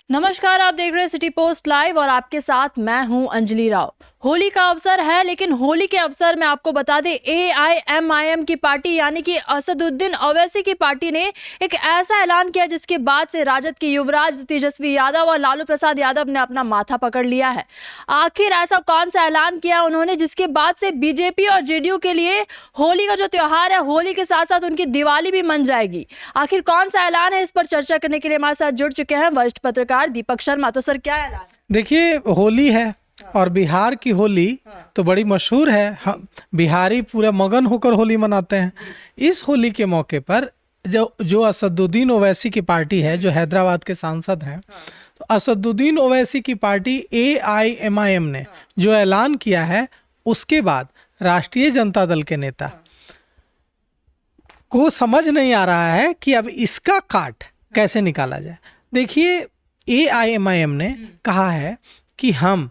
नमस्कार, आप देख रहे हैं सिटी पोस्ट लाइव और आपके साथ मैं हूं अंजलि राव। होली का अवसर है, लेकिन होली के अवसर में आपको बता दें AIMIM की पार्टी यानी कि असदुद्दीन ओवैसी की पार्टी ने एक ऐसा ऐलान किया जिसके बाद से राजद के युवराज तेजस्वी यादव और लालू प्रसाद यादव ने अपना माथा पकड़ लिया है। आखिर ऐसा कौन सा ऐलान किया उन्होंने जिसके बाद से बीजेपी और JDU के लिए होली का जो त्योहार है, होली के साथ साथ उनकी दिवाली भी मन जाएगी। आखिर कौन सा ऐलान है, इस पर चर्चा करने के लिए हमारे साथ जुड़ चुके हैं वरिष्ठ पत्रकार दीपक शर्मा। तो सर, क्या ऐलान है? देखिए, होली है और बिहार की होली तो बड़ी मशहूर है। हम बिहारी पूरा मगन होकर होली मनाते हैं। इस होली के मौके पर जो असदुद्दीन ओवैसी की पार्टी है, जो हैदराबाद के सांसद हैं, तो असदुद्दीन ओवैसी की पार्टी AIMIM ने जो ऐलान किया है, उसके बाद राष्ट्रीय जनता दल के नेता को समझ नहीं आ रहा है कि अब इसका काट कैसे निकाला जाए। देखिए, AIMIM ने कहा है कि हम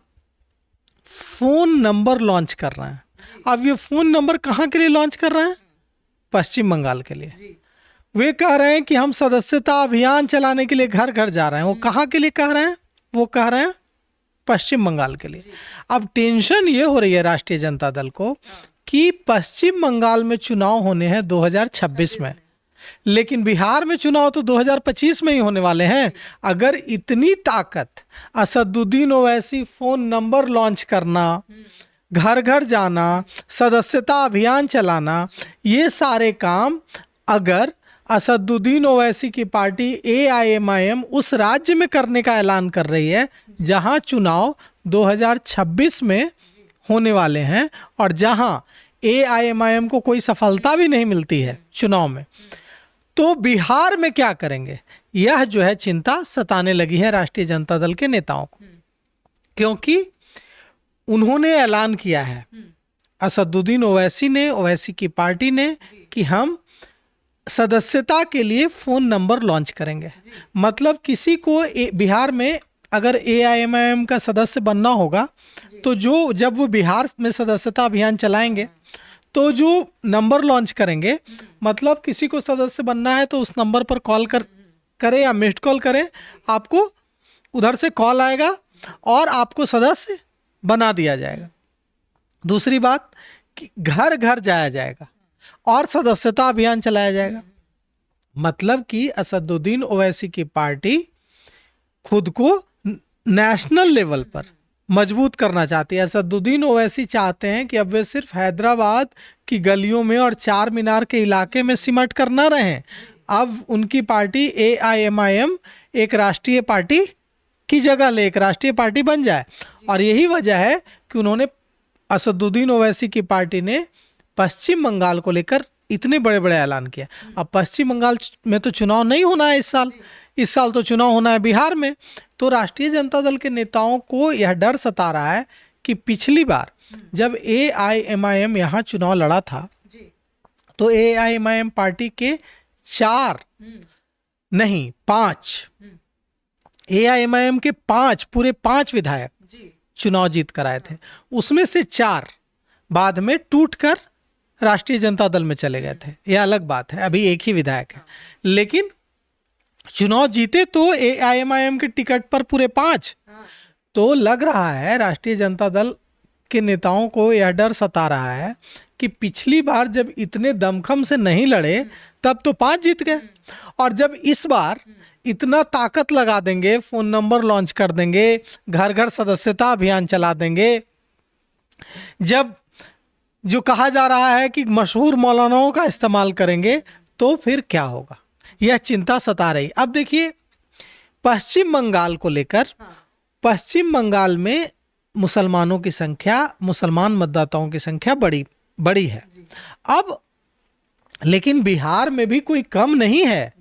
फोन नंबर लॉन्च कर रहे हैं। अब ये फोन नंबर कहाँ के लिए लॉन्च कर रहे हैं? पश्चिम बंगाल के लिए। वे कह रहे हैं कि हम सदस्यता अभियान चलाने के लिए घर घर जा रहे हैं। वो कहाँ के लिए कह रहे हैं? वो कह रहे हैं पश्चिम बंगाल के लिए। अब टेंशन ये हो रही है राष्ट्रीय जनता दल को कि पश्चिम बंगाल में चुनाव होने हैं 2026 में, लेकिन बिहार में चुनाव तो 2025 में ही होने वाले हैं। अगर इतनी ताकत Asaduddin Owaisi phone number launch करना, घर घर जाना, सदस्यता अभियान चलाना, ये सारे काम अगर असदुद्दीन ओवैसी की पार्टी AIMIM उस राज्य में करने का ऐलान कर रही है जहां चुनाव 2026 में होने वाले हैं और जहां AIMIM को कोई सफलता भी नहीं मिलती है चुनाव में, तो बिहार में क्या करेंगे? यह जो है चिंता सताने लगी है राष्ट्रीय जनता दल के नेताओं को, क्योंकि उन्होंने ऐलान किया है असदुद्दीन ओवैसी ने, ओवैसी की पार्टी ने, कि हम सदस्यता के लिए फोन नंबर लॉन्च करेंगे। मतलब किसी को बिहार में अगर AIMIM का सदस्य बनना होगा तो जब वो बिहार में सदस्यता अभियान चलाएंगे तो जो नंबर लॉन्च करेंगे, मतलब किसी को सदस्य बनना है तो उस नंबर पर कॉल करें या मिस्ड कॉल करें, आपको उधर से कॉल आएगा और आपको सदस्य बना दिया जाएगा। दूसरी बात कि घर घर जाया जाएगा और सदस्यता अभियान चलाया जाएगा। मतलब कि असदुद्दीन ओवैसी की पार्टी खुद को नेशनल लेवल पर मजबूत करना चाहती है। असदुद्दीन ओवैसी चाहते हैं कि अब वे सिर्फ हैदराबाद की गलियों में और चार मीनार के इलाके में सिमट कर न रहें। अब उनकी पार्टी AIMIM एक राष्ट्रीय पार्टी की जगह ले, एक राष्ट्रीय पार्टी बन जाए। और यही वजह है कि उन्होंने, असदुद्दीन ओवैसी की पार्टी ने पश्चिम बंगाल को लेकर इतने बड़े बड़े ऐलान किया। अब पश्चिम बंगाल में तो चुनाव नहीं होना है इस साल तो चुनाव होना है बिहार में। तो राष्ट्रीय जनता दल के नेताओं को यह डर सता रहा है कि पिछली बार जब AIMIM यहाँ चुनाव लड़ा था तो AIMIM पार्टी के 4 नहीं 5 AIMIM के 5 पूरे 5 विधायक चुनाव जीत कर आए थे। उसमें से 4 बाद में टूटकर राष्ट्रीय जनता दल में चले गए थे। यह अलग बात है, अभी एक ही विधायक है, लेकिन चुनाव जीते तो AIMIM के टिकट पर पूरे 5। तो लग रहा है राष्ट्रीय जनता दल के नेताओं को यह डर सता रहा है कि पिछली बार जब इतने दमखम से नहीं लड़े तब तो 5 जीत गए, और जब इस बार इतना ताकत लगा देंगे, फोन नंबर लॉन्च कर देंगे, घर घर सदस्यता अभियान चला देंगे, जब जो कहा जा रहा है कि मशहूर मौलानाओं का इस्तेमाल करेंगे, तो फिर क्या होगा? यह चिंता सता रही। अब देखिए, पश्चिम बंगाल को लेकर, पश्चिम बंगाल में मुसलमानों की संख्या, मुसलमान मतदाताओं की संख्या बड़ी है। अब लेकिन बिहार में भी कोई कम नहीं है,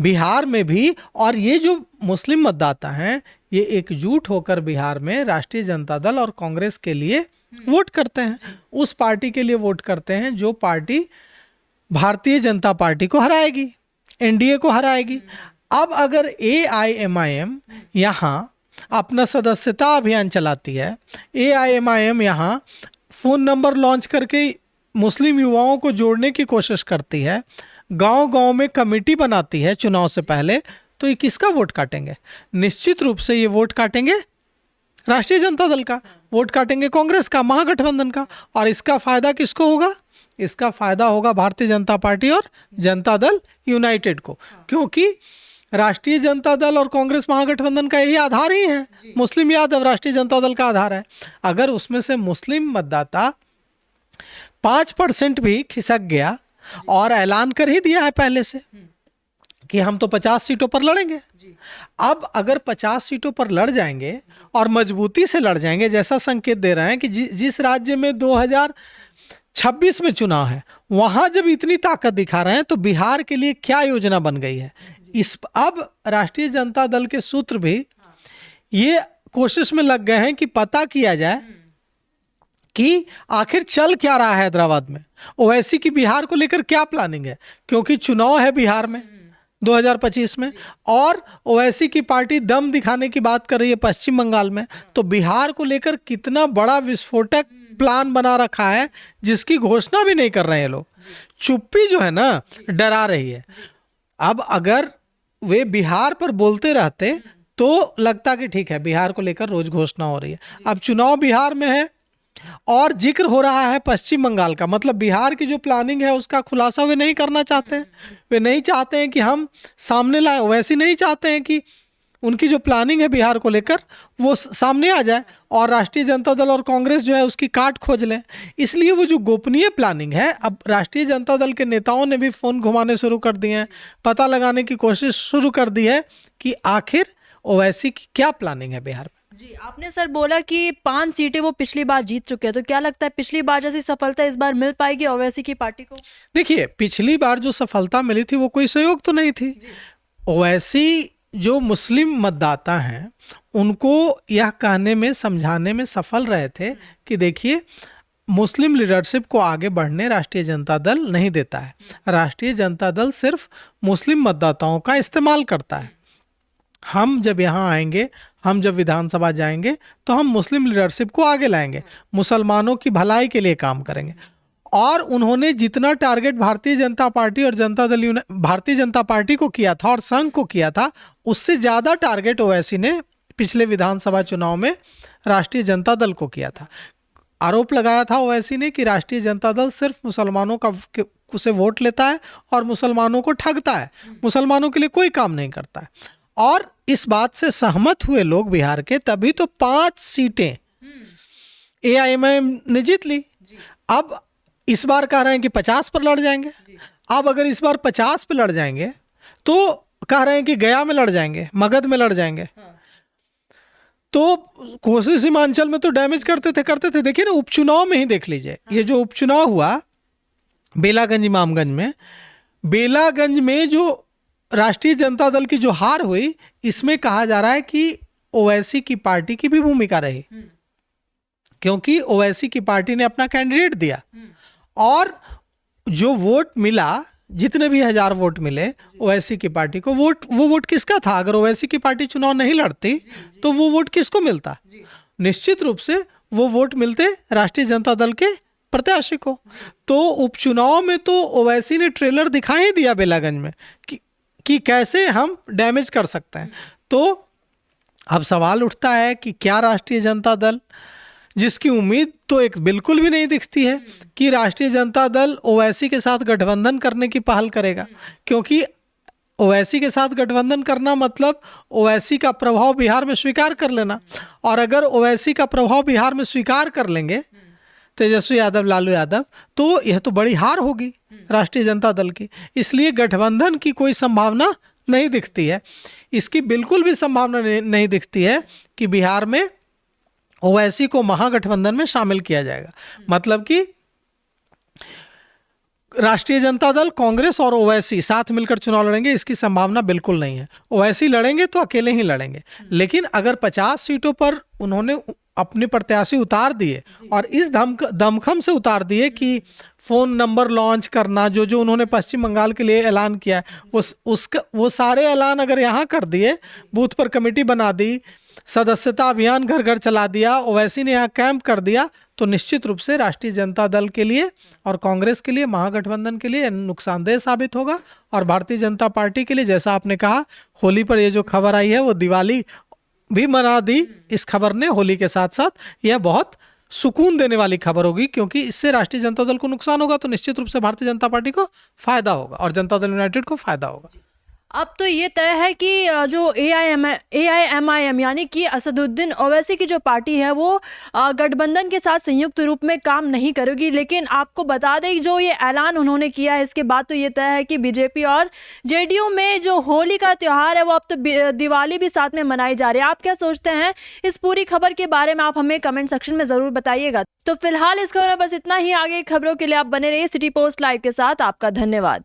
बिहार में भी। और ये जो मुस्लिम मतदाता हैं, ये एकजुट होकर बिहार में राष्ट्रीय जनता दल और कांग्रेस के लिए वोट करते हैं। उस पार्टी के लिए वोट करते हैं जो पार्टी भारतीय जनता पार्टी को हराएगी, NDA को हराएगी। अब अगर AIMIM यहाँ अपना सदस्यता अभियान चलाती है, AIMIM यहाँ फोन नंबर लॉन्च करके मुस्लिम युवाओं को जोड़ने की कोशिश करती है, गांव-गांव में कमेटी बनाती है चुनाव से पहले, तो ये किसका वोट काटेंगे? निश्चित रूप से ये वोट काटेंगे राष्ट्रीय जनता दल का, वोट काटेंगे कांग्रेस का, महागठबंधन का। और इसका फायदा किसको होगा? इसका फायदा होगा भारतीय जनता पार्टी और जनता दल यूनाइटेड को, क्योंकि राष्ट्रीय जनता दल और कांग्रेस महागठबंधन का यही आधार ही है। मुस्लिम यादव राष्ट्रीय जनता दल का आधार है। अगर उसमें से मुस्लिम मतदाता 5% भी खिसक गया, और ऐलान कर ही दिया है पहले से कि हम तो 50 सीटों पर लड़ेंगे। अब अगर 50 सीटों पर लड़ जाएंगे और मजबूती से लड़ जाएंगे, जैसा संकेत दे रहे हैं कि जिस राज्य में 2026 में चुनाव है वहां जब इतनी ताकत दिखा रहे हैं, तो बिहार के लिए क्या योजना बन गई है। अब राष्ट्रीय जनता दल के सूत्र भी ये कोशिश में लग गए हैं कि पता किया जाए कि आखिर चल क्या रहा है हैदराबाद में, ओवैसी की बिहार को लेकर क्या प्लानिंग है, क्योंकि चुनाव है बिहार में 2025 में, और ओवैसी की पार्टी दम दिखाने की बात कर रही है पश्चिम बंगाल में। तो बिहार को लेकर कितना बड़ा विस्फोटक प्लान बना रखा है, जिसकी घोषणा भी नहीं कर रहे हैं लोग। चुप्पी जो है ना डरा रही है। अब अगर वे बिहार पर बोलते रहते तो लगता कि ठीक है, बिहार को लेकर रोज घोषणा हो रही है। अब चुनाव बिहार में है और जिक्र हो रहा है पश्चिम बंगाल का, मतलब बिहार की जो प्लानिंग है उसका खुलासा वे नहीं करना चाहते हैं। वे नहीं चाहते हैं कि हम सामने लाएं, वैसे नहीं चाहते हैं कि उनकी जो प्लानिंग है बिहार को लेकर वो सामने आ जाए और राष्ट्रीय जनता दल और कांग्रेस जो है उसकी काट खोज लें। इसलिए वो जो गोपनीय प्लानिंग है, अब राष्ट्रीय जनता दल के नेताओं ने भी फ़ोन घुमाने शुरू कर दिए हैं, पता लगाने की कोशिश शुरू कर दी है कि आखिर ओवैसी की क्या प्लानिंग है बिहार में। जी, आपने सर बोला कि 5 सीटें वो पिछली बार जीत चुके हैं, तो क्या लगता है पिछली बार जैसी सफलता इस बार मिल पाएगी ओवैसी की पार्टी को? देखिए, पिछली बार जो सफलता मिली थी वो कोई सहयोग तो नहीं थी। ओवैसी जो मुस्लिम मतदाता हैं उनको यह कहने में, समझाने में सफल रहे थे कि देखिए, मुस्लिम लीडरशिप को आगे बढ़ने राष्ट्रीय जनता दल नहीं देता है। राष्ट्रीय जनता दल सिर्फ मुस्लिम मतदाताओं का इस्तेमाल करता है। हम जब यहाँ आएंगे, हम जब विधानसभा जाएंगे तो हम मुस्लिम लीडरशिप को आगे लाएंगे, मुसलमानों की भलाई के लिए काम करेंगे। और उन्होंने जितना टारगेट भारतीय जनता पार्टी और भारतीय जनता पार्टी को किया था और संघ को किया था, उससे ज़्यादा टारगेट ओवैसी ने पिछले विधानसभा चुनाव में राष्ट्रीय जनता दल को किया था। आरोप लगाया था ओवैसी ने कि राष्ट्रीय जनता दल सिर्फ मुसलमानों से वोट लेता है और मुसलमानों को ठगता है, मुसलमानों के लिए कोई काम नहीं करता है। और इस बात से सहमत हुए लोग बिहार के, तभी तो 5 सीटें AIMIM ने जीत ली। अब इस बार कह रहे हैं कि 50 पर लड़ जाएंगे। अब अगर इस बार 50 पे लड़ जाएंगे तो कह रहे हैं कि गया में लड़ जाएंगे, मगध में लड़ जाएंगे। तो कोसी सीमांचल में तो डैमेज करते थे। देखिए ना, उपचुनाव में ही देख लीजिए, ये जो उपचुनाव हुआ बेलागंज इमामगंज में, बेलागंज में जो राष्ट्रीय जनता दल की जो हार हुई, इसमें कहा जा रहा है कि ओवैसी की पार्टी की भी भूमिका रही, क्योंकि ओवैसी की पार्टी ने अपना कैंडिडेट दिया और जो वोट मिला, जितने भी 1000 वोट मिले ओवैसी की पार्टी को, वो वोट किसका था? अगर ओवैसी की पार्टी चुनाव नहीं लड़ती तो वो वोट किसको मिलता? निश्चित रूप से वो वोट मिलते राष्ट्रीय जनता दल के प्रत्याशी को। तो उपचुनाव में तो ओवैसी ने ट्रेलर दिखा ही दिया बेलागंज में कि कैसे हम डैमेज कर सकते हैं। तो अब सवाल उठता है कि क्या राष्ट्रीय जनता दल, जिसकी उम्मीद तो एक बिल्कुल भी नहीं दिखती है कि राष्ट्रीय जनता दल ओवैसी के साथ गठबंधन करने की पहल करेगा, क्योंकि ओवैसी के साथ गठबंधन करना मतलब ओवैसी का प्रभाव बिहार में स्वीकार कर लेना। और अगर ओवैसी का प्रभाव बिहार में स्वीकार कर लेंगे तेजस्वी यादव, लालू यादव, तो यह तो बड़ी हार होगी राष्ट्रीय जनता दल की। इसलिए गठबंधन की कोई संभावना नहीं दिखती है। इसकी बिल्कुल भी संभावना नहीं दिखती है कि बिहार में ओवैसी को महागठबंधन में शामिल किया जाएगा। मतलब कि राष्ट्रीय जनता दल, कांग्रेस और ओवैसी साथ मिलकर चुनाव लड़ेंगे, इसकी संभावना बिल्कुल नहीं है। ओवैसी लड़ेंगे तो अकेले ही लड़ेंगे, लेकिन अगर 50 सीटों पर उन्होंने अपने प्रत्याशी उतार दिए और इस दमखम से उतार दिए कि फ़ोन नंबर लॉन्च करना, जो जो उन्होंने पश्चिम बंगाल के लिए ऐलान किया है वो सारे ऐलान अगर यहाँ कर दिए, बूथ पर कमेटी बना दी, सदस्यता अभियान घर घर चला दिया, ओवैसी ने यहाँ कैंप कर दिया, तो निश्चित रूप से राष्ट्रीय जनता दल के लिए और कांग्रेस के लिए, महागठबंधन के लिए नुकसानदेह साबित होगा। और भारतीय जनता पार्टी के लिए, जैसा आपने कहा, होली पर ये जो खबर आई है वो दिवाली भी मना दी इस खबर ने होली के साथ साथ। यह बहुत सुकून देने वाली खबर होगी, क्योंकि इससे राष्ट्रीय जनता दल को नुकसान होगा तो निश्चित रूप से भारतीय जनता पार्टी को फायदा होगा और जनता दल यूनाइटेड को फायदा होगा। अब तो ये तय है कि जो AIMIM यानी कि असदुद्दीन ओवैसी की जो पार्टी है वो गठबंधन के साथ संयुक्त रूप में काम नहीं करेगी। लेकिन आपको बता दें जो ये ऐलान उन्होंने किया है, इसके बाद तो ये तय है कि बीजेपी और जेडीयू में जो होली का त्यौहार है वो अब तो दिवाली भी साथ में मनाई जा रही है। आप क्या सोचते हैं इस पूरी खबर के बारे में? आप हमें कमेंट सेक्शन में ज़रूर बताइएगा। तो फिलहाल इस खबर में बस इतना ही। आगे खबरों के लिए आप बने रहिए सिटी पोस्ट लाइव के साथ। आपका धन्यवाद।